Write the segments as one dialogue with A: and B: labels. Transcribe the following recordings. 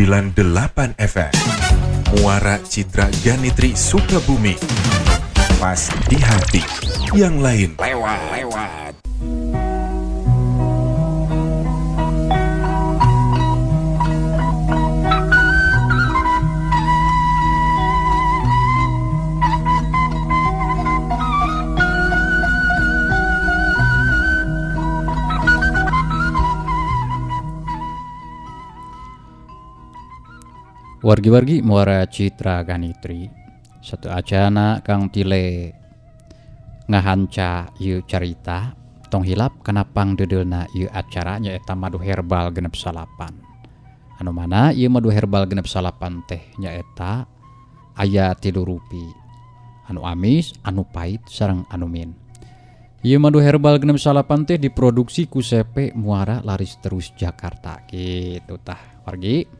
A: 98 FM Muara Citra Ganitri Sukabumi. Pas di hati, yang lain lewat.
B: Wargi-wargi Muara Citra Ganitri satu acana kang tile ngahanca ieu carita tong hilap kanapang dedelna ieu acara nyaeta madu herbal genep salapan. Anu mana ieu madu herbal genep salapan teh nyaeta aya 3 rupi. Anu amis, anu pait, sareng anu min. Ieu madu herbal genep salapan teh diproduksi ku CP Muara Laris Terus Jakarta. Gitu tah wargi.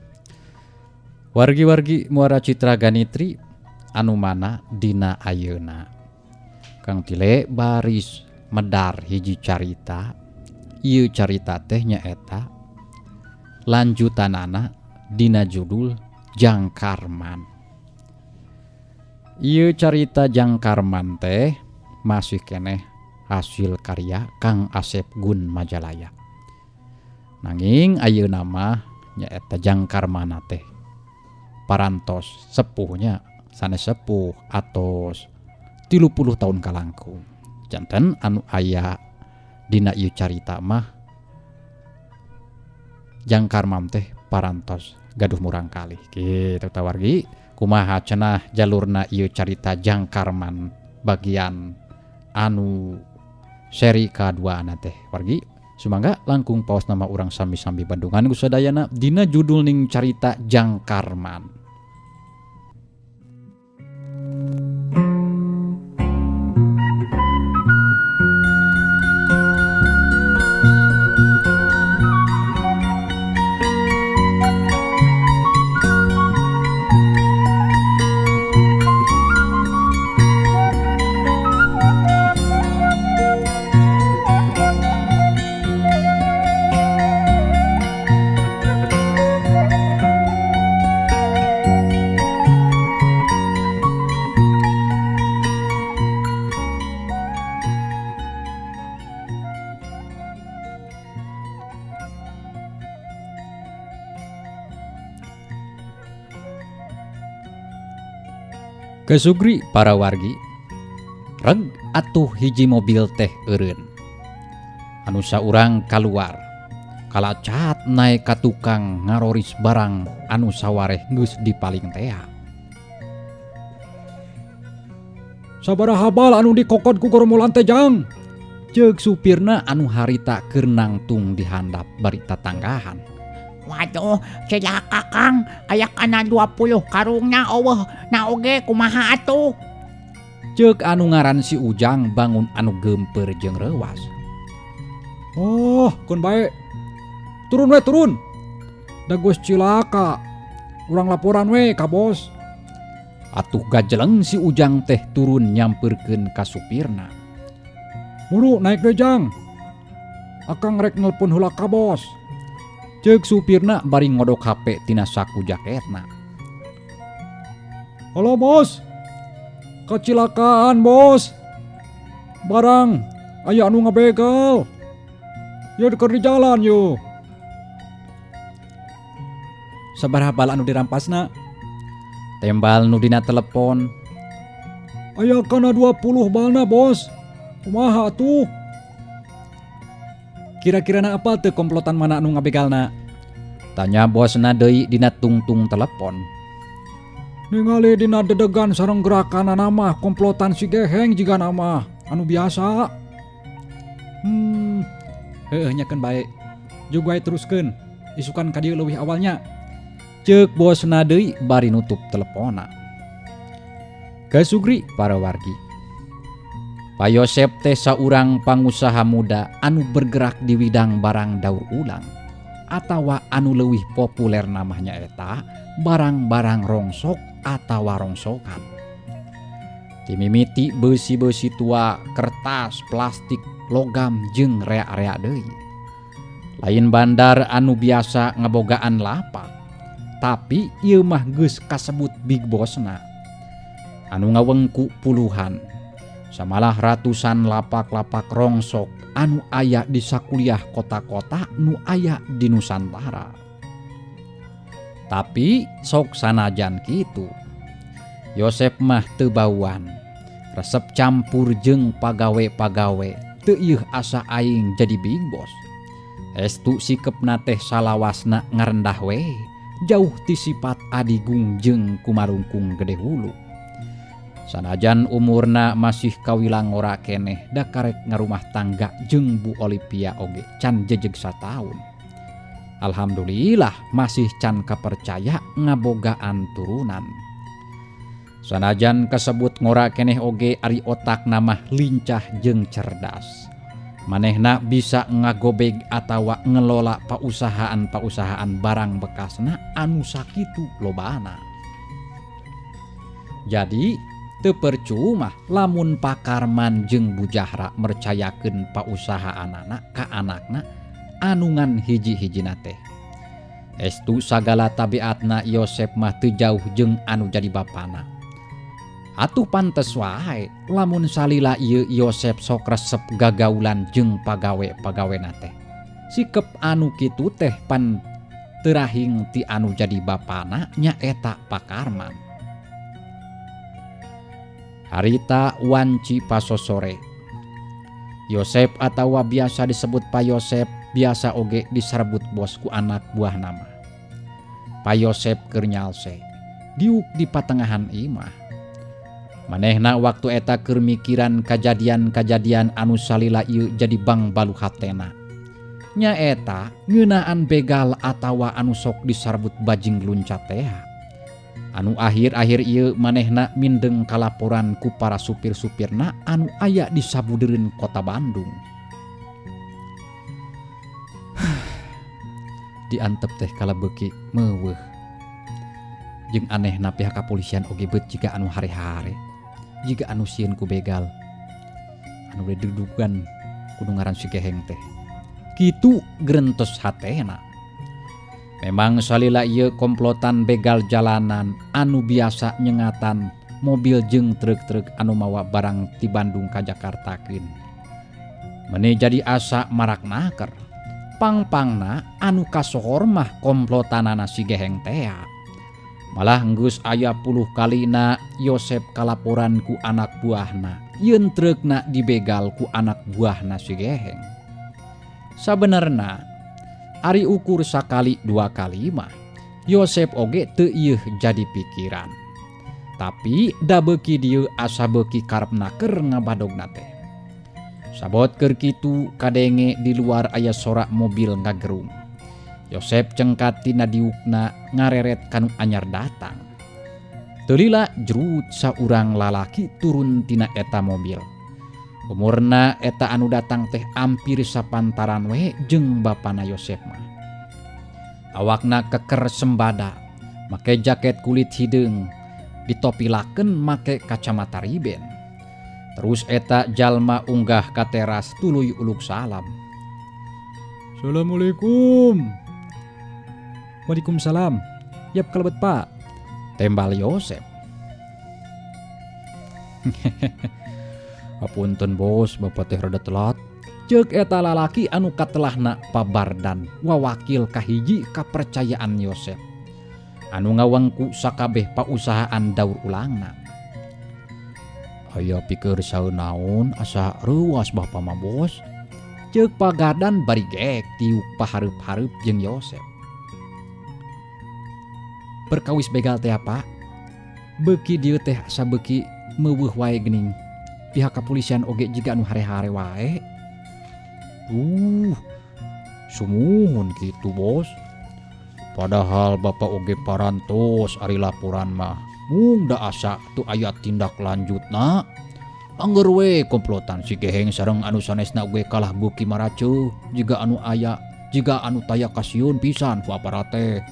B: Wargi-wargi Muara Citra Ganitri anu mana dina ayeuna kang tile baris medar hiji carita. Ieu carita teh nyaeta lanjutanana dina judul Jangkarman. Ieu carita Jangkarman teh masih keneh hasil karya Kang Asep Gun Majalaya. Nanging ayeuna mah nyaeta Jangkarmana teh parantos sepuhnya sanes sepuh atos 30 tahun kalangkung. Janten anu aya dina ieu carita mah Jangkarman teh parantos gaduh murang kalih. Kitu tah wargi, kumaha cenah jalurna ieu carita Jangkarman bagian anu seri kadua teh wargi. Sumangga langkung paos nama urang sami-sami Bandungan ku sadayana dina judul ning carita Jangkarman. Kesugri para wargi, reg atuh hiji mobil teh eureun. Anu saurang kaluar, kalacat naik ka tukang ngaroris barang anu sawareh geus dipaling tea.
C: Sabaraha bal anu dikokod ku gormolan teh Jang?
B: Ceuk supirna anu harita keur nangtung di handap bari tatanggahan.
D: Waduh, celaka Kang, aya kana 20 karungnya eueuh na oge kumaha atuh?
B: Ceuk anu ngaran si Ujang bangun anu geumpeur jeung reuwas.
C: Oh, kun bae. Turun we turun. Da geus cilaka. Urang laporan we ka bos.
B: Atuh gajeleng si Ujang teh turun nyampeurkeun ka supirna.
C: Muru naik deui Jang. Akang rek nelpon heula ka bos.
B: Ceuk supirna bari ngodok HP tina saku jaketna.
C: Halo bos. Kecelakaan bos. Barang aya anu ngabegal. Ya keur di jalan yo.
B: Sabaraha bal anu dirampasna? Tembal nu dina telepon.
C: Aya kana 20 balna bos. Kumaha atuh?
B: Kira-kirana apa teu komplotan mana anu ngabegalna? Tanya bosna deui dina tungtung telepon.
C: Ningali dina dedegan sareng gerakanana mah komplotan si Geheng jiga nama anu biasa.
B: Heueuh nyakeun bae. Jug wae teruskeun. Isukan ka dieu leuwih awalnya. Ceuk bosna deui bari nutup teleponna. Kasugri para wargi. Pak Yosep teh saurang pangusaha muda anu bergerak di bidang barang daur ulang atawa anu leuwih populer namanya eta barang-barang rongsok atawa rongsokan. Timimiti beusi-beusi tua, kertas, plastik, logam jeung rea-rea deui. Lain bandar anu biasa ngabogaan lapak, tapi ieu mah geus kasebut big bossna anu ngawengku puluhan samalah ratusan lapak-lapak rongsok anu aya di sakuliah kota-kota nu aya di Nusantara. Tapi sok sanajan kitu Yosep mah teu bauan resep campur jeung pagawe-pagawe teu ieuh asa aing jadi big boss. Estu sikepna teh salawasna ngarendah we jauh ti sifat adigung jeung kumarungkung gede hulu. Sanajan umurna masih kawilang ora keneh da karek ngarumah tangga jeung Bu Olivia oge can jejeg sataun. Alhamdulillah masih can kapercaya ngabogaan turunan. Sanajan kasebut ngora keneh oge ari otak namah lincah jeung cerdas. Manehna bisa ngagobeg atawa ngelola pausahaan barang bekasna anu sakitu lobana. Jadi teu percuma lamun pakarman jeung bujahra mercayakeun pausahaanana ka anakna anungan hiji-hijina teh. Estu sagala tabiatna Yosep mah teu jauh jeung anu jadi bapana. Atuh pantes wae lamun salila ieu Yosep sok resep gagaulan jeung pagawe-pagawena teh. Sikep anu kitu teh pan terahing ti anu jadi bapana nyaeta pakarman. Harita wanci pasosore. Yosep atawa biasa disebut Pa Yosep biasa oge diserbut bos ku anak buah nama. Pa Yosep keur nyalse diuk di patengahan imah. Manehna waktu eta keur mikiran kajadian-kajadian anu salila ieu jadi bang balu hatena. Nyaeta ngeunaan begal atawa anu sok diserbut bajing luncat teh. Anu akhir-akhir ieu manehna mindeng kalaporan ku para supir-supirna anu aya di sabudeureun kota Bandung. Diantep teh kalebeuki meuweuh. Jeung anehna pihak kapolisian oge beut jiga anu hare-hare, jiga anu sieun ku begal. Anu dudugan kudu ngaran si Geheng teh. Kitu grentos hatena. Memang salila ieu komplotan begal jalanan anu biasa nyengatan mobil jeung truk-truk anu mawa barang ti Bandung ka Jakartakeun. Meni jadi asa marak naker. Pang-pangna anu kasohor mah komplotanana si Geheng teh. Malah geus aya 10 kalina Yosep kalaporan ku anak buahna ieun trukna dibegal ku anak buahna si Geheng. Sabenerna ari ukur sakali 2 kali mah Yosep oge teu ieuh jadi pikiran. Tapi da beuki dieu asa beuki karepna keur ngabadogna teh. Sabot keur kitu kadenge di luar aya sorak mobil ngagerung. Yosep cengkat tina diukna ngareret kanu anyar datang. Teu lila jerut saurang lalaki turun tina eta mobil. Umurna eta anu datang teh ampir sapantaran we jeung bapana Yosep mah. Awakna keker sembada, make jaket kulit hideung, ditopilakeun make kacamata riben. Terus eta jalma unggah ka teras tuluy uluk salam.
C: Assalamualaikum. Waalaikumsalam. Yap kalebet Pak.
B: Tembal Yosep. Hapunten bos, bapak teh rada telat. Ceuk eta lalaki anu katelahna pabardan wawakil kahiji kapercayaan Yosep. Anu ngawengku sakabeh pausahaan daur ulangna. Aya pikeun saeunaon asa reuwas bapak mah bos. Ceuk pagadan bari geek tiuk pahareup-hareup jeung Yosep. Perkawis begal teh apa? Beuki dieu teh asa beuki meuweuh wae geuning. Pihak kepolisian oge jiga anu hare-hare wae. Sumuhun gitu bos. Padahal bapak oge parantos ari laporan mah. Mung da asa tu aya tindak lanjutna. Angger we komplotan si Geheng sareng anu sanesna oge kalah beuki maraceuh. Jiga anu aya, jiga anu taya kasieun pisan ku aparat teh.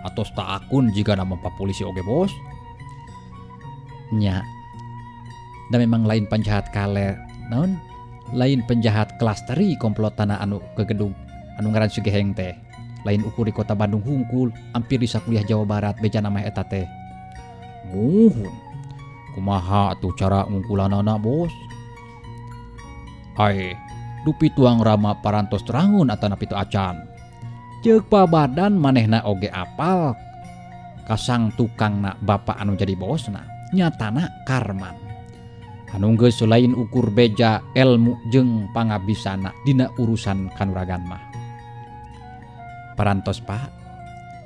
B: Atos tak akun jiga nama pak polisi oge bos. Nya. Da memang lain penjahat kaler, naon? Lain penjahat kelas teri komplotana anu ke gedung anu ngaran si Geheng teh. lain ukur di kota Bandung hungkul hampir di sakuliah Jawa Barat beja nama eta teh. Muhun. Kumaha atuh cara ngungkulanana bos? Ai, dupi tuang rama parantos terangun atana pitu acan. Ceuk pabadan manehna oge apal kasang tukangna bapak anu jadi bosna nyatana Karman. Anu geus lain ukur beja ilmu jeung pangabisana dina urusan kanuragan mah. Parantos Pak,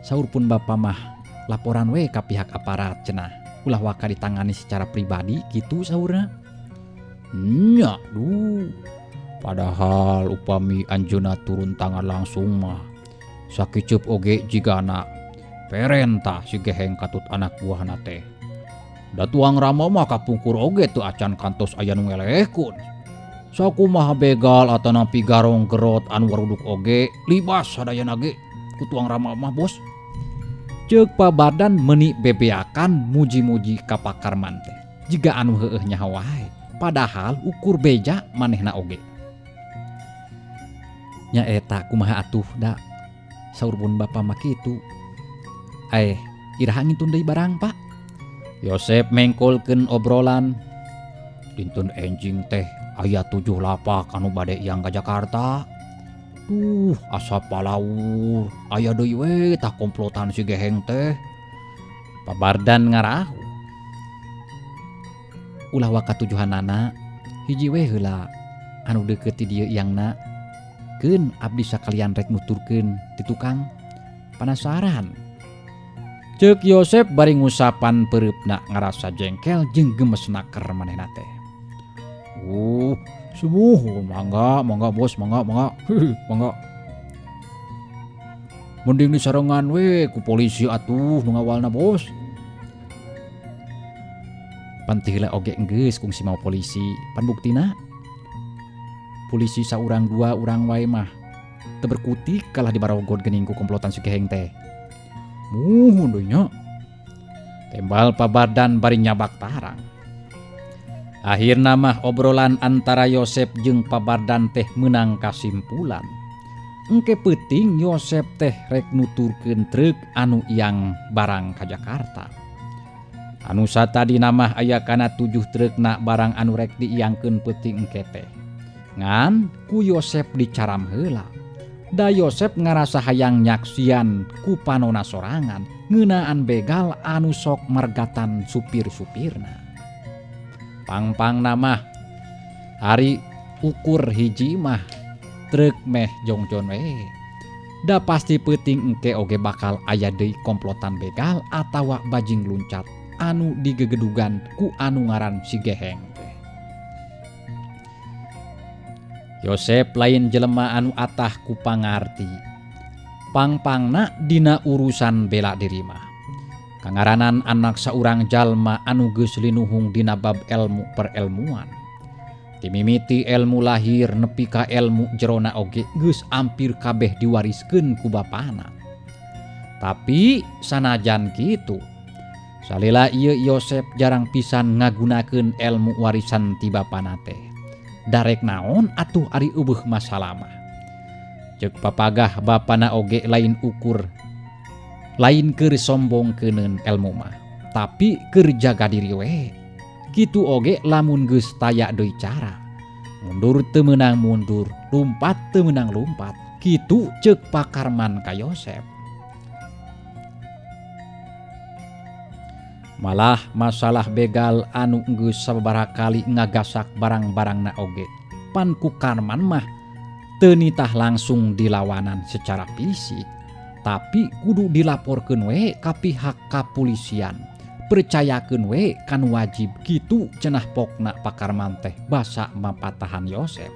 B: saur pun bapak mah laporan we ka pihak aparat cenah. Ulah waka ditangani secara pribadi gitu saurna. Nya duh. Padahal upami anjeunna turun tangan langsung mah sakicup oge jigana perentah si geheng katut anak buahna teh. Da tuang rama mah kapungkur oge tu acan kantos aya nu ngelehkeun. Sakumaha begal atana pigarong gerot anu waruduk oge libas sadayana ge ku tuang rama mah bos. Ceuk pabadan meuni bebeakan muji-muji ka Pak Karman teh. Jiga anu heueuh nyaho wae. Padahal ukur beja manehna oge. Nya eta kumaha atuh da saur pun bapa mah kitu. Iraha ngintun deui barang Pak. Yosep mengkolkeun obrolan. Dintun enjing teh aya 7 lapak anu bade iang ka Jakarta. Duh, asa palawur. Aya deui we tah komplotan si geheng teh. Pabardan ngarahu. Ulah waka tujuanana hiji we heula anu deukeut ti dieu iangna. Keun abdi sakalian rek nuturkeun ti tukang. Penasaran. Ceuk Yosep bari ngusapan pereupna ngarasa jengkel jeung gemesna keur manehna teh. Sumuhun mangga bos, mangga. Mangga. Mending disarengan we ku polisi atuh nu ngawalna bos. Pantihla oge enggeus kungsi mau polisi, pan buktina polisi saurang dua urang wae mah teu berkutik kalah dibarogod geuning ku komplotan si geheng teh. Muhun deui nya. Tembal pabadan bari nyabak tarang. Akhirna mah obrolan antara Yosep jeung pabadan teh meunang kasimpulan. Engke peuting Yosep teh rek nuturkeun truk anu iang barang ka Jakarta. Anu satadina mah aya kana 7 trukna barang anu rek diiangkeun peuting engke teh. Ngan ku Yosep dicaram heula. Da Yosep ngarasa hayang nyaksian ku panona sorangan ngeunaan begal anu sok margatan supir-supirna. Pang-pangna mah hari ukur hiji mah truk meh jongjon we. Da pasti peuting engke oge bakal aya deui komplotan begal atawa bajing luncat anu digegedugan ku anu ngaran si geheng teh. Yosep lain jelema anu atah ku pangarti. Pang-pangna dina urusan bela diri mah. Kangaranan anak saurang jalma anu geus linuhung dina bab elmu perelmuan. Timimiti ilmu lahir nepi ka ilmu jerona oge geus ampir kabeh diwariskeun ku bapana. Tapi sanajan kitu, salila ieu Yosep jarang pisan ngagunakeun ilmu warisan ti bapana teh. Darek naon atuh ari eueuh masalah mah. Ceuk papagah bapana oge lain ukur lain keur sombongkeuneun ilmu mah, tapi keur jaga diri we. Kitu oge lamun geus taya deui cara. Mundur teu meunang mundur, lumpat teu meunang lumpat. Kitu ceuk Pak Karman ka Yosep. Malah masalah begal anu geus sababaraha kali ngagasak barang-barangna oge. Pan ku Karman mah teu nitah langsung dilawanan secara fisik, tapi kudu dilaporkeun we ka pihak kapolisian. Percayakeun we kan wajib kitu cenah pokna Pak Karman teh basa mapatahan Yosep.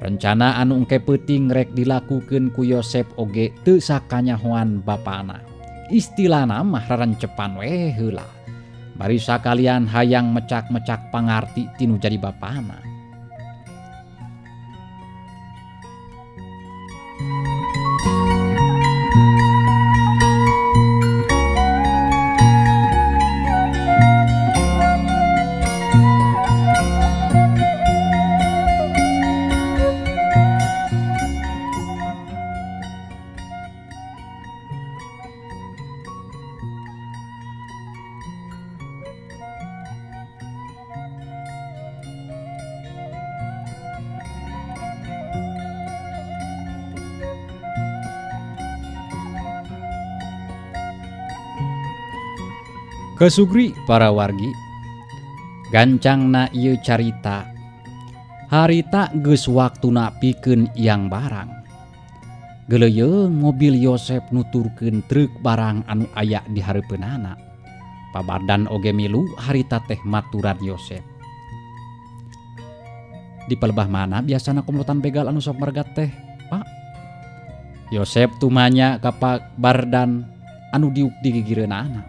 B: Rencana anu engke peuting rek dilakukeun ku Yosep oge teu sakanyahoan bapana. Istilahna mah rarancepan we heula. Bari sakalian hayang mecak-mecak pangarti tinu jadi bapana.
C: Kasugri.
B: Para wargi, gancangna ieu carita harita geus waktuna pikeun iang barang. Geleuyeung mobil Yosep nuturkeun truk barang anu aya di hareupeunana. Pabardan oge milu harita teh maturan Yosep. Di pelebah mana biasana komplotan begal anu sok mergat teh, Pak? Yosep tumanya ka Pabardan anu diuk di gigireunana.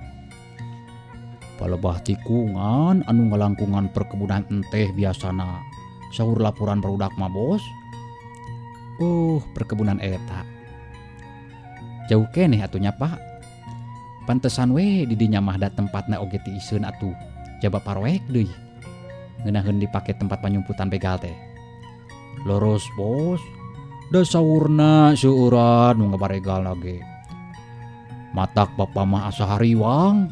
B: Pelebah tikungan anu ngalangkungan perkebunan enteh biasana saur laporan barudak mah bos. Perkebunan eta jauh keneh atunya Pak. Pantesan we di dinya mah da tempatna oge ti iseun atuh jaba parwek deui ngeunaheun dipake tempat panyumputan begal teh. Leres bos, da saurna seueuran nu ngabaregal ge. Matak bapa mah asa hariwang.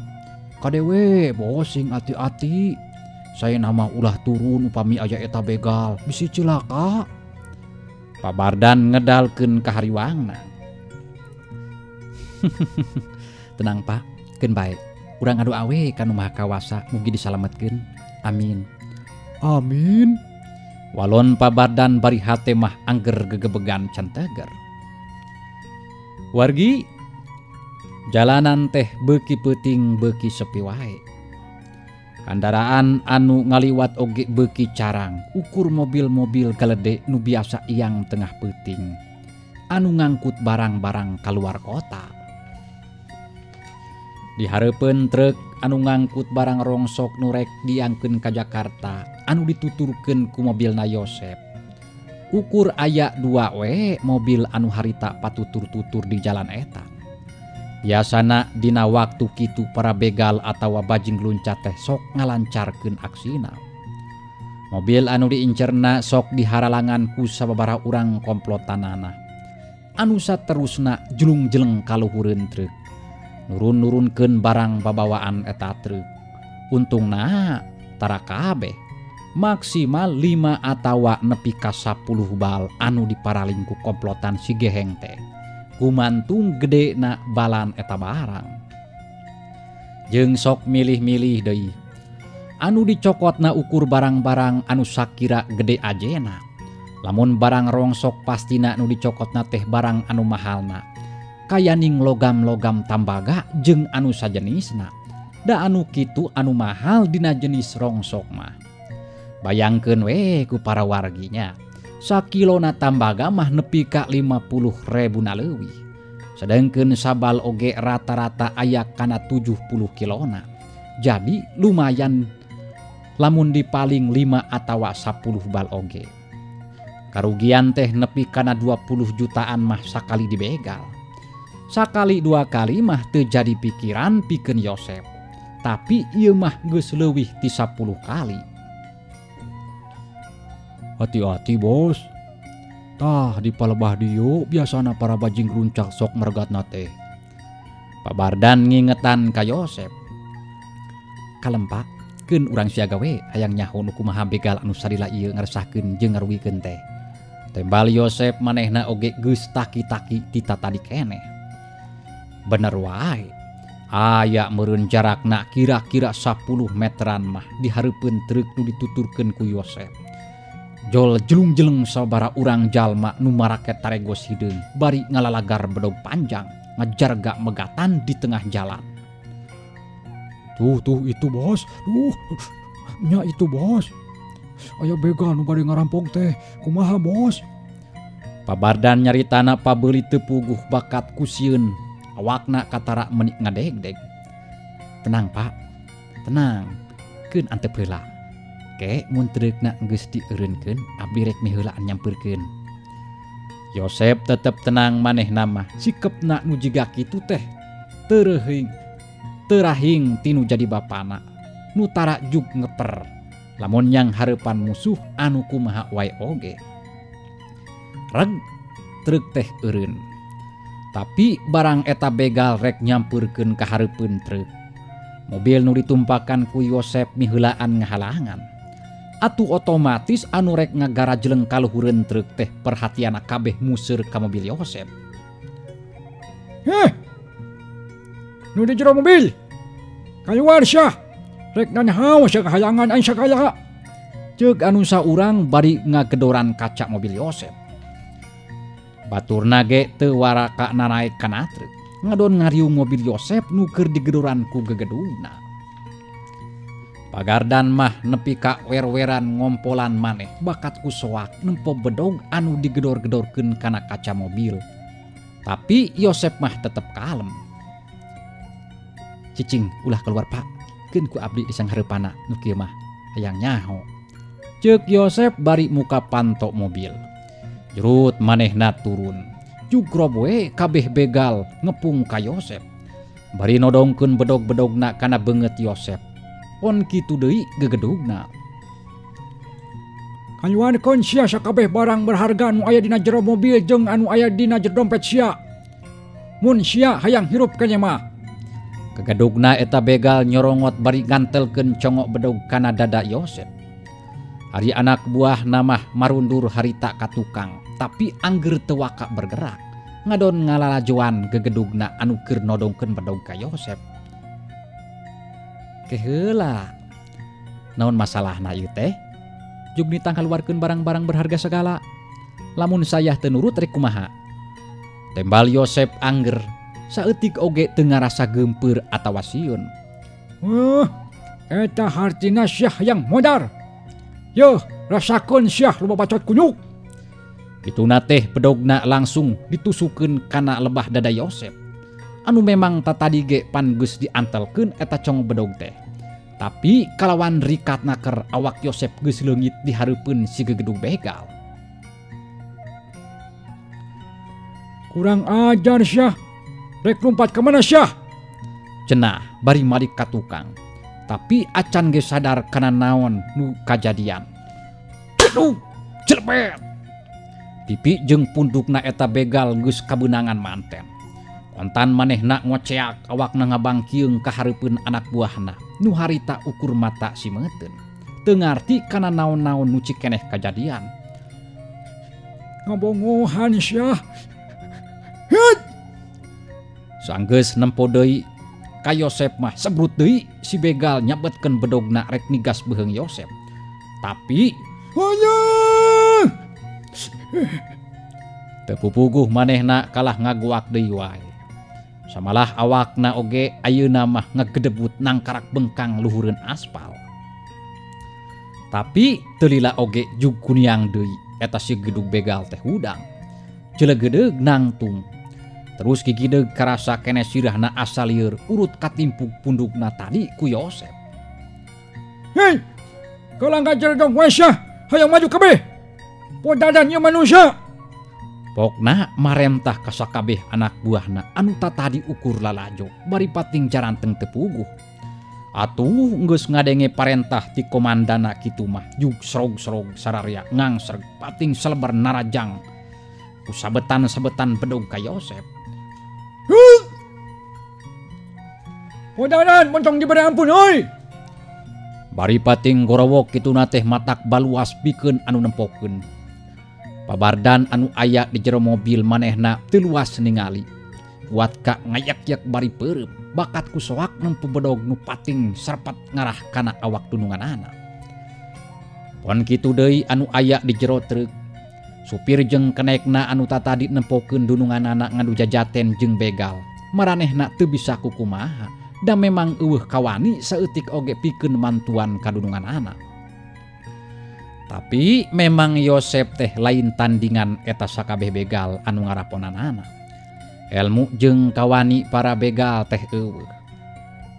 B: Kadewe bos sing ati-ati. Saya nama ulah turun upami aya eta begal bisi cilaka. Pabardan ngedalkeun ka hariwangna. Tenang Pak, keun bae. Urang adu awe kanu Maha Kawasa mugi disalametkeun. Amin.
C: Amin.
B: Walon Pabardan bari hate mah angger gegebegan can teger. Wargi, jalanan teh beuki peuting beuki sepi wae. Kandaraan anu ngaliwat oge beuki carang, ukur mobil-mobil galedhe nu biasa iang tengah peuting anu ngangkut barang-barang kaluar kota. Di hareupeun truk anu ngangkut barang rongsok nu rek diangkeun ka Jakarta anu dituturkeun ku mobilna Yosep. Ukur aya 2 we mobil anu harita patutur-tutur di jalan eta. Biasana dina waktu kitu para begal atawa bajing luncat teh sok ngalancarkeun aksina. Mobil anu diincerna sok diharalangan ku sababaraha urang komplotanana. Anu saterusna julung-jeleng kaluhureun truk. Nurun-nurunkeun barang babawaan eta truk. Untungna tara kabeh. Maksimal 5 atawa nepi ka 10 bal anu diparaling ku komplotan si Geheng teh. Kumantung gede na balan eta barang. Jeung sok milih-milih deui. Anu dicokotna ukur barang-barang anu sakira gede ajena. Lamun barang rongsok pastina anu dicokotna teh barang anu mahalna. Kayaning logam-logam tambaga jeung anu sajenisna. Da anu kitu anu mahal dina jenis rongsok mah. Bayangkeun we ku para warginya. Sakilona tambaga mah nepi ka 50.000 leuwih. Sedengkeun sabal oge rata-rata aya kana 70 kilona. Jadi lumayan lamun dipaling 5 atawa 10 bal oge. Karugian teh nepi kana 20 jutaan mah sakali dibegal. Sakali 2 kali mah teu jadi pikiran pikeun Yosep. Tapi ieu mah geus leuwih ti 10 kali.
C: Hati-hati bos. Tah di palebah dieu biasana para bajing runcak sok mergatna teh.
B: Pabardan ngingetan ka Yosep. Kalempak, keun urang siaga we hayang nyaho nu kumaha begal anu sarila ieu ngaresahkeun jeung ngaruwikeun teh. Tembal Yosep manehna oge geus taki-taki ti tadi keneh. Bener wae. Aya meureun jarakna kira-kira 10 meteran mah di hareupeun truk nu dituturkeun ku Yosep. Jol jelung-jeleng sabara urang jalma nu maraket taregos hideung bari ngalalagar bedog panjang ngajarga megatan di tengah jalan.
C: Tuh itu bos. Nya itu bos. Aya begal nu bari ngarampok teh. Kumaha bos?
B: Pabardan nyaritana pabeuli teu puguh bakat kusieun. Awakna katara menik ngadegdeg. Tenang Pak, tenang. Keun antep heula. Ke mun treukna geus dieureunkeun abdi rek miheulaan nyampeurkeun. Yosep tetep tenang manehna mah. Sikepna nu jiga kitu teh teu rahing tinu jadi bapana. Nu tara jug ngeper. Lamun yang hareupan musuh anu kumaha wae oge. Reg treuk teh eureun. Tapi barang eta begal rek nyampeurkeun ka hareupeun treuk. Mobil nu ditumpakan ku Yosep miheulaan ngahalangan. Atuh otomatis anu rek ngagarajleng kaluhureun truk teh perhatianna kabeh museur ka mobil Yosep.
C: Nu di jero mobil. Kaluar siya. Rek nanhaw siya kahayangan ay sakaya.
B: Ceuk anu saurang bari ngagedoran kaca mobil Yosep. Baturna ge teu waraka nanaek kana truk. Ngadon ngariung mobil Yosep nu keur digedoran ku gegedugna. Pagardan mah nepi ka wer-weran ngompolan maneh bakat ku soak nempo bedog anu digedor-gedorkeun kana kaca mobil. Tapi Yosep mah tetep kalem. Cicing ulah keluar pak, keun ku abdi di sanghareupana nu kieu mah hayang nyaho. Ceuk Yosep bari muka pantok mobil. Jurut manehna turun. Jugrob we kabeh begal ngepung ka Yosep. Bari nodongkeun bedog-bedogna kana beungeut Yosep. Pon kitu deui gegedugna.
C: Kaluarkeun sia sakabeh barang berharga anu aya dina jero mobil jeung anu aya dina jero dompet sia. Mun sia hayang hirup kanya mah.
B: Gegedugna eta begal nyorongot bari gantelkeun congok bedog kana dada Yosep. Ari anak buah namah marundur harita ka tukang, tapi angger teu waka bergerak. Ngadon ngalalajoan gegedugna anu keur nodongkeun bedog ka Yosep. Keheula. Naon masalahna ieu teh? Jug nitang kaluarkeun barang-barang berharga segala. Lamun sayah teu nurut rek kumaha? Tembal Yosep angger, saeutik oge teu ngarasa geumpeur atawa sieun.
C: Eta hartina sia hayang modar. Yo, rasakeun sia loba bacot kunyuk.
B: Kituna teh bedogna langsung ditusukeun kana lebah dada Yosep. Anu memang tatadi ge pan geus diantelkeun eta cong bedog teh. Tapi kalawan rikatna keur awak Yosep geus leungit di hareupeun si gegedug begal.
C: Kurang ajar sia. Rek lompat ke mana sia?
B: Cenah bari malik ka tukang. Tapi acan ge sadar kana naon nu kajadian. Aduh, celepet. Pipi jeung pundukna eta begal geus kabeunangan manten. Kontan manehna ngoceak awakna ngabangkieung ka hareupeun anak buahna nu harita ukur mata simeuteun. Teu ngarti kana naon-naon nu cikeneh kajadian.
C: Ngabongohan sia.
B: Sanggeus nempo deui ka Yosep mah sebrut deui si begal nyabetkeun bedogna rek nigas beuheung Yosep. Tapi teu pupuguh manehna kalah ngaguak deui wae. Samalah awakna oge ayeuna mah ngagedebut nangkarak bengkang luhureun aspal. Tapi teu lila oge jug kuniang deui eta si gedug begal teh hudang. Celegedeug nangtung. Terus kikideug karasa keneh sirahna asa lieur urut katimpuk pundukna tadi ku Yosep.
C: Hei, kaulang kajeredog we sia, hayang maju kabeh. Podadan ieu manusia.
B: Pokna marentah ka sakabeh anak buahna anu tadi ukur lalajo bari pating jaranteng teu puguh. Atuh geus ngadenge parentah ti komandana kitu mah jug srog-srog sararia ngangsreg pating salebar narajang ku sabetan-sabetan bedog ka Yosep.
C: Podadan montong diberi ampun oi.
B: Bari pating gorowok kituna teh matak baluas pikeun anu nempokeun. Pabardan anu aya di jero mobil manehna teu luas ningali. Kuat ka ngayak-yak bari peureum bakat ku soak nempu bedog nu pating sarpat ngarah kana awak tununganana. Pon kitu deui anu aya di jero truk. Supir jeung kenekna anu tadi nempokeun dununganana ngadu jajaten jeung begal. Maranehna teu bisa kukumaha. Da memang eueuh kawani saeutik oge pikeun mantuan kadununganana. Tapi memang Yosep teh lain tandingan eta sakabeh begal anu ngaraponanana. Elmu jeung kawani para begal teh eueuh.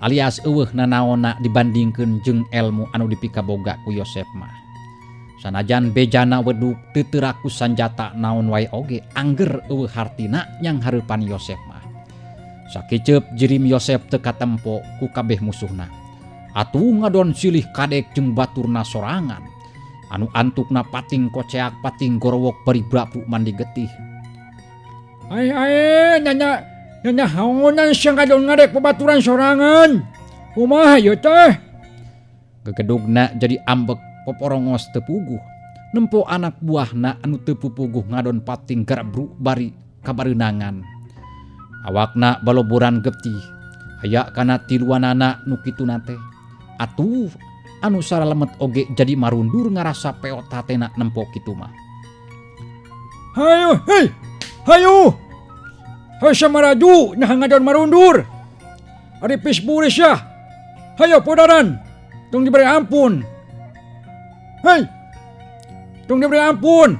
B: Alias eueuh nanaonna dibandingkeun jeung elmu anu dipikaboga ku Yosep mah. Sanajan bejana wedug teu teuraku sanjata naon wae oge angger eueuh hartina nyang hareupan Yosep mah. Sakiceup jirim Yosep teu katempo ku kabeh musuhna. Atuh ngadon silih kadek jeung baturna sorangan. Anu antukna pating koceak pating gorowok bari brapu mandi getih.
C: Ai nanya haonan sia ngadon ngadek babaturan sorangan. Kumaha ieu teh?
B: Gegedugna jadi ambek poporongos teu puguh. Nempo anak buahna anu teu pupuguh ngadon pating gerbru bari kabareunangan. Awakna baloburan getih. aya kana tiluanana nu kitu nate atuh anu saralemet oge jadi marundur ngarasa peot hatena nempo kitu mah.
C: Hayo, hei, hayo, hayo samaraju nah ngadon marundur. Ari pisburis ya, hayo podaran, tong diberi ampun. Hei, tong diberi ampun.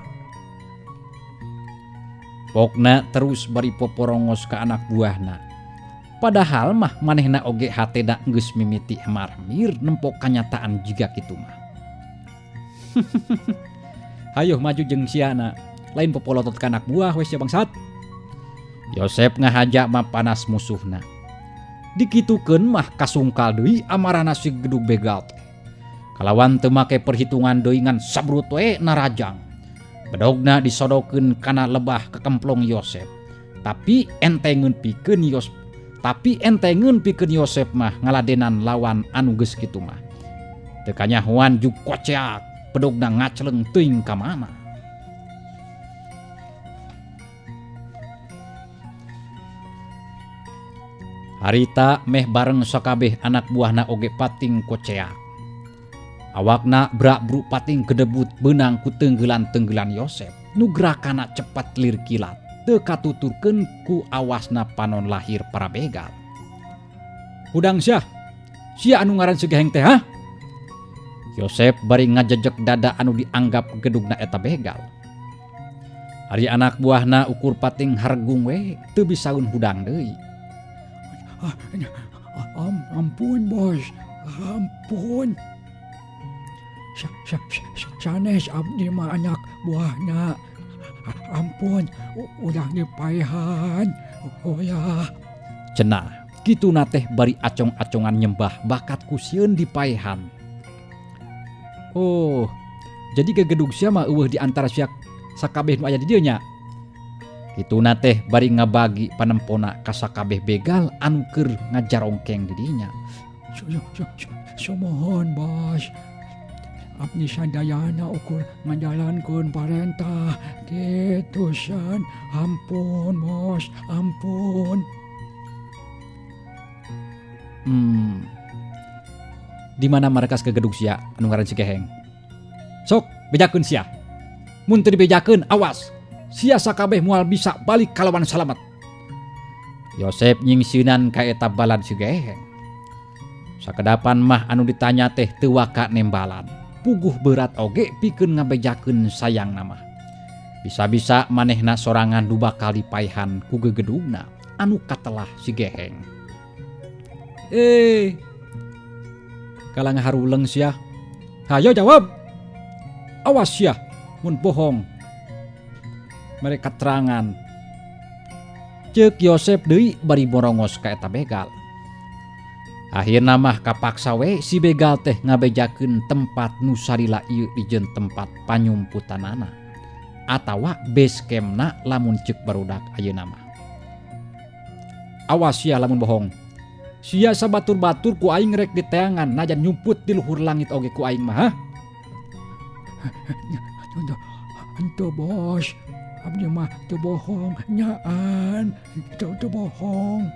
B: Pokna terus bari poporongos ke anak buahna. Padahal mah manehna oge hatena geus mimiti marmir nempo kanyataan juga kitu mah. Hayo maju jeung siana, lain popolotot ka anak buah wes ya bangsat. Yosep ngahaja mah panas musuhna. Dikitukeun mah kasungkal deui amarana si gedug begal teh. Kalawan teu make perhitungan deui ngan sabrut we narajang. Bedogna disodokeun kana lebah kekemplong Yosep. Tapi entengeun pikeun Yosep mah ngaladenan lawan anu geus kitu mah. Teu kanyahoan juk koceak, bedogna ngaceleng teuing ka mana. Harita meh bareng sakabeh anak buahna oge pating koceak. Awakna brak-bruk pating kedebut beunang ku tenggeulan-tenggeulan Yosep. Nu gerakana cepat lir kilat, teu katuturkeun ku awasna panon lahir para begal.
C: Hudang sia anu ngaran Sigeheng teh ha?
B: Yosep bari ngajejek dada anu dianggap gedugna eta begal. Ari anak buahna ukur pating hargung we teu bisaun hudang deui.
C: Ampun bos, ampun. Sanes abdi mah anak buahna. Ampun, udah dipaihan. Oh ya.
B: Cenah, kitu teh bari acong-acongan nyembah bakat kusieun dipaihan. Oh, jadi gegedug sia mah eueuh di antara siak sakabeh nu aya di dieu nya. Kitu teh bari ngabagi panempona ka sakabeh begal anu keur ngajarongkeng di dinya.
C: Sumohon bos. Abdi sadayana ukur ngajalankeun parentah kitu san. Ampun bos, ampun.
B: Di mana markas gegedug sia anu ngaran Sigeheng? Sok bejakeun sia. Mun teu dibejakeun awas. Sia sakabeh moal bisa balik kalawan salamet. Yosep nyingsieunan ka eta balad Sigeheng. Sakedapan mah anu ditanya teh teu waka nembalan. Puguh berat oge pikeun ngabejakeun sayang nama. Bisa-bisa manehna sorangan nu bakal dipaihan ku gegedugna anu katelah Sigeheng.
C: Kalang haruleng sia. Hayo jawab. Awas sia mun bohong. Mereka terangan. Ceuk Yosep deui bari borongos ka eta begal. Akhirna mah kapaksa we si begal teh ngabejakeun tempat nu sarila ieu dijeun tempat panyumputanana atawa base campna lamun ceuk barudak ayeuna mah. Awas sia lamun bohong. Sia sabatur-batur ku aing rek diteangan najan nyumput di luhur langit oge ku aing mah ha. Henteu bos. Abdi mah teu bohong, nyaan, teu bohong.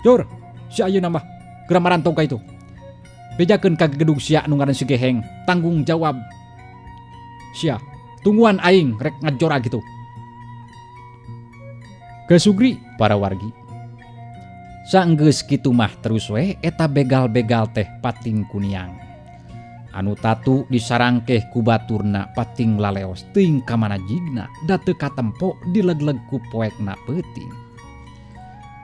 C: Jor, si ayeuna mah geura marantau ka itu. Bejakeun ka gedung sia anu ngaran Sigeheng, tanggung jawab. Sia, tungguan aing rek ngajora gitu. Kesugri para wargi. Saenggeus kitu mah terus we eta begal-begal teh pating kuniang. Anu tatu disarangkeh ku baturna pating laleos teuing ka manajigna da teu katempo dilegleg ku poekna peuting.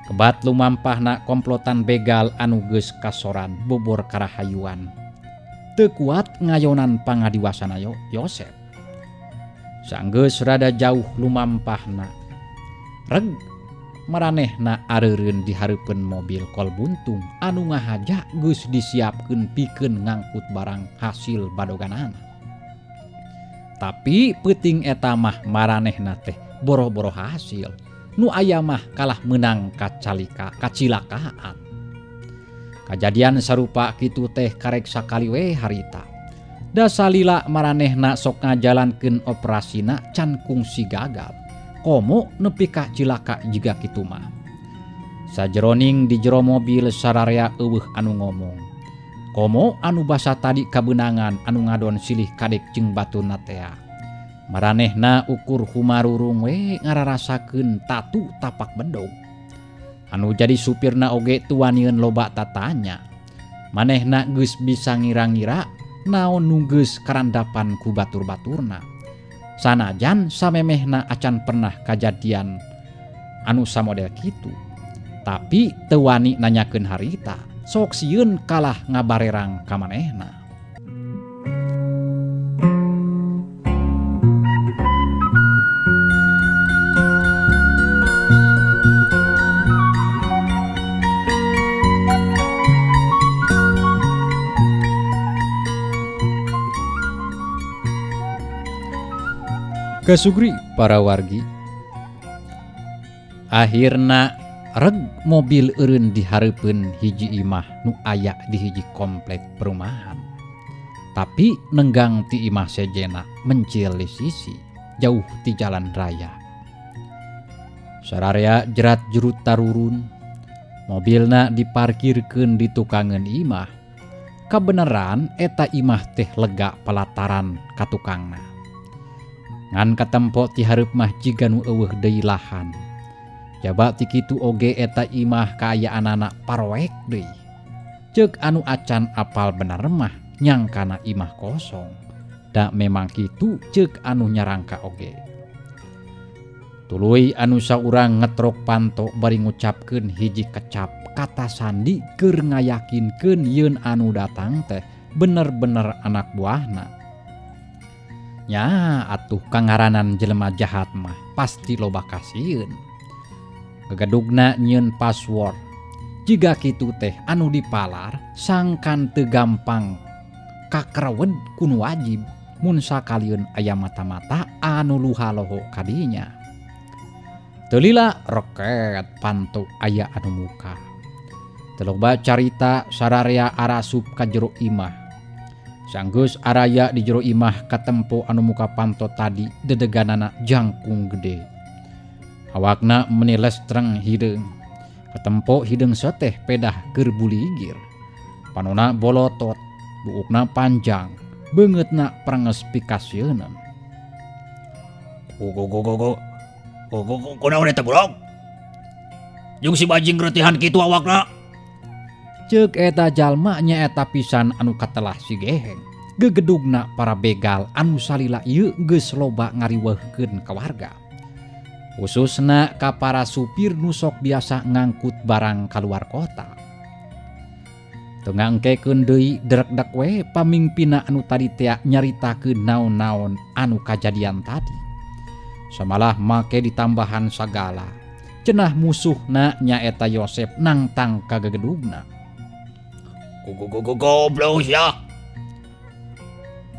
C: Kebat lumampahna komplotan begal anu geus kasoran bobor karahayuan. Teu kuat ngayonan pangadiwasana Yosep. Saenggeus rada jauh lumampahna. Reg maranehna areureun di hareupeun mobil kol buntung anu ngahaja geus disiapkeun pikeun ngangkut barang hasil badoganana. Tapi peuting eta mah maranehna teh boro-boro hasil. Nu aya mah kalah menang kacilakaan. Kajadian sarupa kitu teh karek sakali we harita. Da salila maranehna sok ngajalankeun operasina can kungsi gagal. Komo nepi ka cilaka jiga kitu mah. Sajeroning di jero mobil sararea eueuh anu ngomong. Komo anu basa tadi kabenangan anu ngadon silih kadek jeung baturna teh. Maranehna ukur humarurung we ngararasakeun tatu tapak bedog. Anu jadi supirna oge tuanieun loba tatanya. Manehna geus bisa ngira-ngira naon nu geus karandapan ku batur-baturna. Sanajan samemehna acan pernah kajadian anu samodel kitu. Tapi teu wani nanyakeun harita. Sok sieun kalah ngabarerang ka manehna. Kasugri para wargi. Akhirna reg mobil eureun dihareupeun hiji imah nu aya di hiji komplek perumahan. Tapi nenggang ti imah sejena mencil di sisi jauh ti jalan raya. Sararea jerat jerut tarurun, mobilna diparkirkeun di tukangan imah. Kabeneran eta imah teh lega pelataran ka tukangna. Ngan katempo ti hareup mah jiga nu eueuh deui lahan. Jaba ti kitu oge eta imah kaayaanana paroek deui. Ceuk anu acan apal bener mah nyangkana imah kosong. Da memang kitu ceuk anu nyarangka oge. Tuluy anu saurang ngetrok panto bari ngucapkeun hiji kecap kata sandi keur ngayakinkeun yeun anu datang teh bener-bener anak buahna. Nya atuh kangaranan jelema jahat mah pasti loba kasieun. Gegedugna nyieun password. Jiga kitu teh anu dipalar sangkan teu gampang kakrewed kun wajib mun sakalieun aya mata-mata anu luha-loho kadinya. Teu lila roket panto aya anu muka. Teu loba carita sararea arasup ka jero imah. Sanggeus araya di jero imah katempo anu muka panto tadi dedeganana jangkung gede. Awakna meniles tereng hideung. Katempo hideung seteh pedah keur buligir. Panona bolotot, buukna panjang, beungeutna pranges pikasieun.
E: Kunaon eta burong? Jeung si bajing retihan kitu awakna.
C: Ceuk eta jalma nyaeta pisan anu katelah si Geheng. Gegedugna para begal anu salila ieu geus loba ngariweuhkeun ka warga. Khususna ka para supir nu sok biasa ngangkut barang kaluar kota. Teu ngangkekeun deui derek-dek we pamingpinna anu tadi teh nyaritakeun naon-naon anu kajadian tadi. Samalah make ditambahan sagala. Cenah musuhna nyaeta Yosep nangtang ka gegedugna.
E: Goblok ya.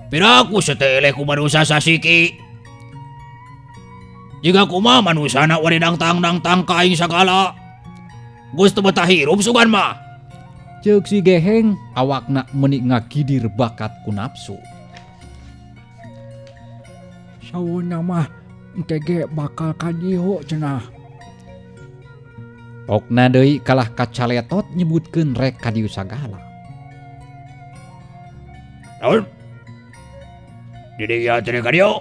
E: Piraku seteleh ku manusia sasiki. Jika kumaha manusana wari nangtang kaing sagala. Geus teu betah hirup sugan mah.
C: Ceuk si Geheng awakna meuni ngagidir bakat ku nafsu.
F: Sauna mah engke bakal kadiho cenah.
C: Pokna deui kalah kacaletot nyebutkeun rek kadieu sagala.
E: Naon? Di dieu teh ka dieu.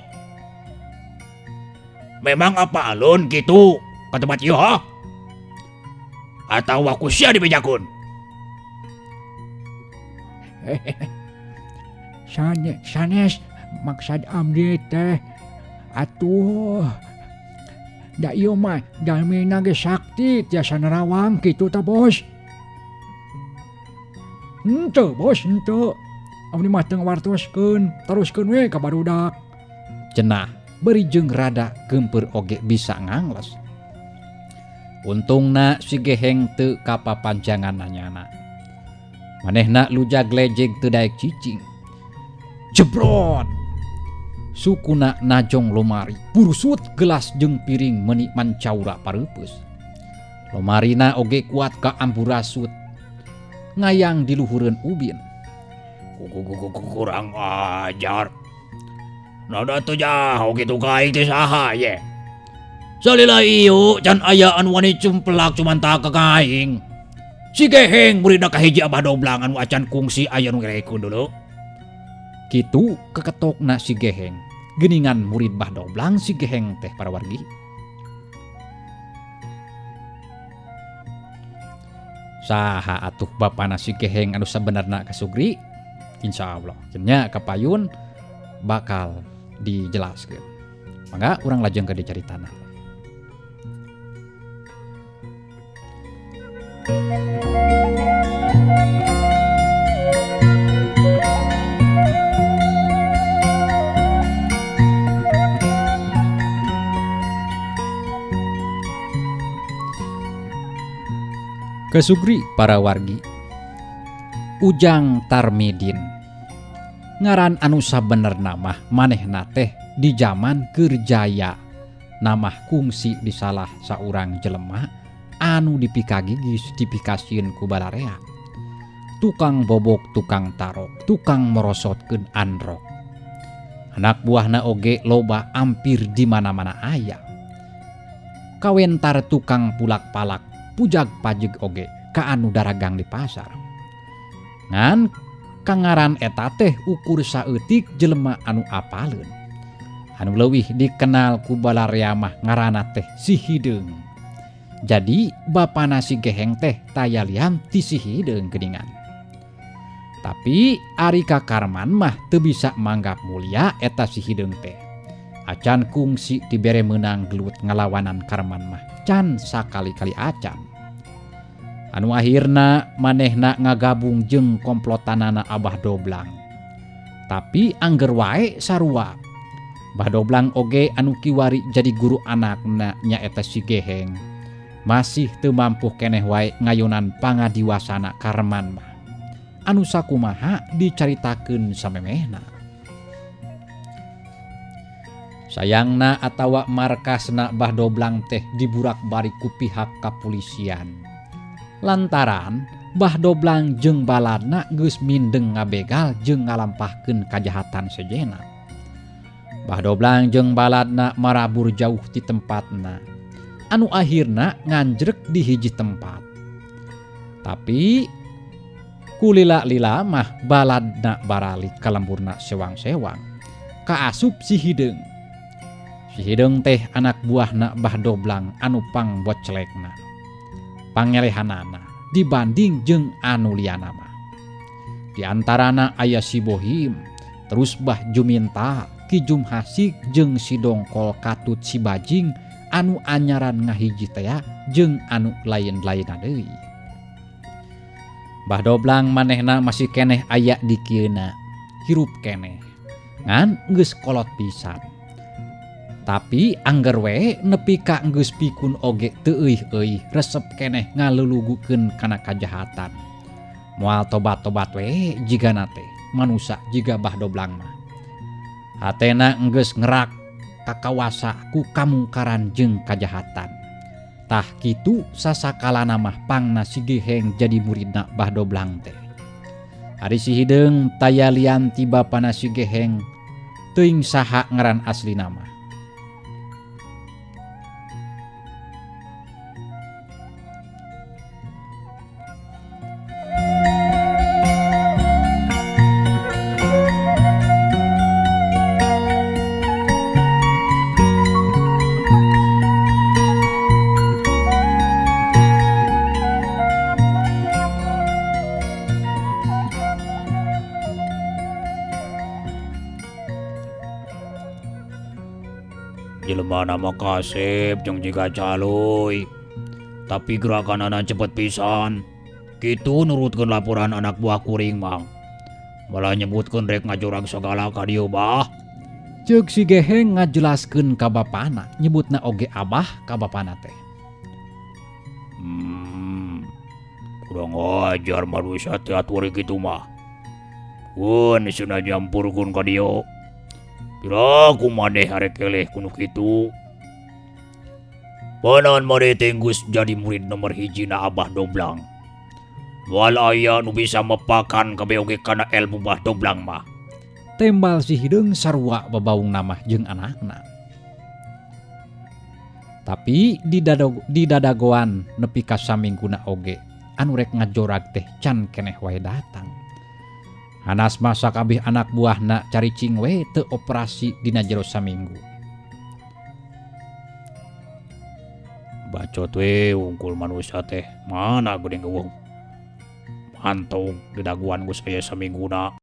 E: Memang apa alun kitu ka tempat ieu ha? Atawa ku sia dibejakun?
F: Sanes maksud abdi teh atuh da ieu mah dalmina ge sakti tiasa nerawang kitu ta bos. Henteu bos henteu. Abdi mah teu ngawartoskeun, teruskeun we ka barudak.
C: Cenah beri jeung rada gempeur oge bisa ngangles. Untungna si Geheng teu kapapanjangan nanyana. Manehna lujag lejeg teu daek cicing. Jebrot. Sukuna najong lomari, burusut gelas jeung piring meuni mancaura pareupeus. Lomarina oge kuat ka amburasut. Ngayang di luhureun ubin.
E: Kurang ajar. Nada tuh jauh gitu kain teh saha ye. Salila iyo can ayaan wani cumplak cuman tak kakaing. Si Geheng murid kahiji Abah Doblang anu acan kungsi aya nu ngerekun dulu.
C: Kitu keketokna si Geheng. Geningan murid Bah Doblang si Geheng teh para wargi. Saha atuh bapana si Geheng anu sabenerna ka Sugri? Insyaallah cenah kapayun bakal dijelaskeun. Mangga urang lajeng ke dicaritana. Kesugri para wargi. Ujang Tarmidin. Ngaran anu sabenerna mah manehna teh di zaman Kerjaya. Namah kungsi di salah saurang jelema anu dipikagigis dipikasieun ku balarea. Tukang bobok, tukang tarok, tukang merosotkeun androk. Anak buahna oge loba ampir di mana-mana aya. Kawentar tukang pulak-palak pujag pajeg oge ka anu daragang di pasar. Ngan kangaran eta teh ukur saeutik jelema anu apaleun. Anu leuwih dikenal ku balarea mah ngaranna teh Si Hideung. Jadi bapana si Geheng teh tayalian ti Si Hideung geuningan. Tapi ari kakarman mah teu bisa manggap mulia eta Si Hideung teh. Acan kungsi dibere meunang gelut ngalawanan karman mah can sakali-kali acan. Anu akhirna manehna ngagabung jeung komplotanana Abah Doblang. Tapi angger wae sarua. Bah Doblang oge anu kiwari jadi guru anakna nyaeta si Geheng. Masih teu mampu keneh wae ngayunan pangadiwasana karman mah. Anu sakumaha dicaritakeun samemehna. Sayangna atawa markasna Bah Doblang teh diburak-balik ku pihak kapolisian. Lantaran Bah Doblang jeung baladna geus mindeng ngabegal jeung ngalampahkeun kajahatan sejena. Bah Doblang jeung baladna marabur jauh ti tempatna. Anu akhirna nganjrek di hiji tempat. Tapi kulila-lila mah baladna baralik ka lemburna sewang-sewang. Kaasup Si Hideung. Si Hideung teh anak buahna Bah Doblang anu pangboclekna. Pangelehanana dibanding jeung anu liana mah. Di antarana aya si Bohim, terus Bah Juminta, Ki Jumhasik jeung si Dongkol Katut si Bajing anu anyaran ngahiji teh jeung anu lain-lainna deui. Bah Doblang manehna masih keneh aya di kieuna, hirup keneh. Ngan geus kolot pisan. Tapi angger we nepi ka geus pikun oge teu euy-euy resep keneh ngalulugukeun kana kajahatan. Moal tobat-tobat we jigana teh manusa jiga Bah Doblang mah. Hatena geus ngerak kakawasa ku kamungkaran jeung kajahatan. Tah kitu sasakalana mah pangna si Geheng jadi muridna Bah Doblang teh. Ari Si Hideung tayalian ti bapana si Geheng teuing saha ngaran aslina mah.
E: Jelema nama kasep jeung jiga caloy. Tapi gerakanana cepet pisan. Kitu nurutkeun laporan anak buah kuring mang. Malah nyebutkeun rek ngajorang sagala ka dieu bah.
C: Ceuk si Geheng ngajelaskeun ka bapana, nyebutna oge Abah ka bapana teh.
E: Kurang ajar manusia teh atuh kitu mah. Kun cenah nyampurkeun ka dieu. Pira kumaneh arek keleh kuno kitu. Panan mare tenggus jadi murid nomor hijina Abah Doblang. Wal aya nu bisa mepakan kabeh oge kana ilmu Bah Doblang mah.
C: Tembal Si Hideung sarua babaung namah jeung anakna. Tapi di dadagoan nepi ka samingguna oge anu rek ngajorag teh can keneh wae datang. Anas masa kabeh anak buahna caricing we teu operasi dina jero saminggu.
E: Bacot we wungkul manusia teh mana geuning eueuh. Mantong di daguan geus aya samingguna.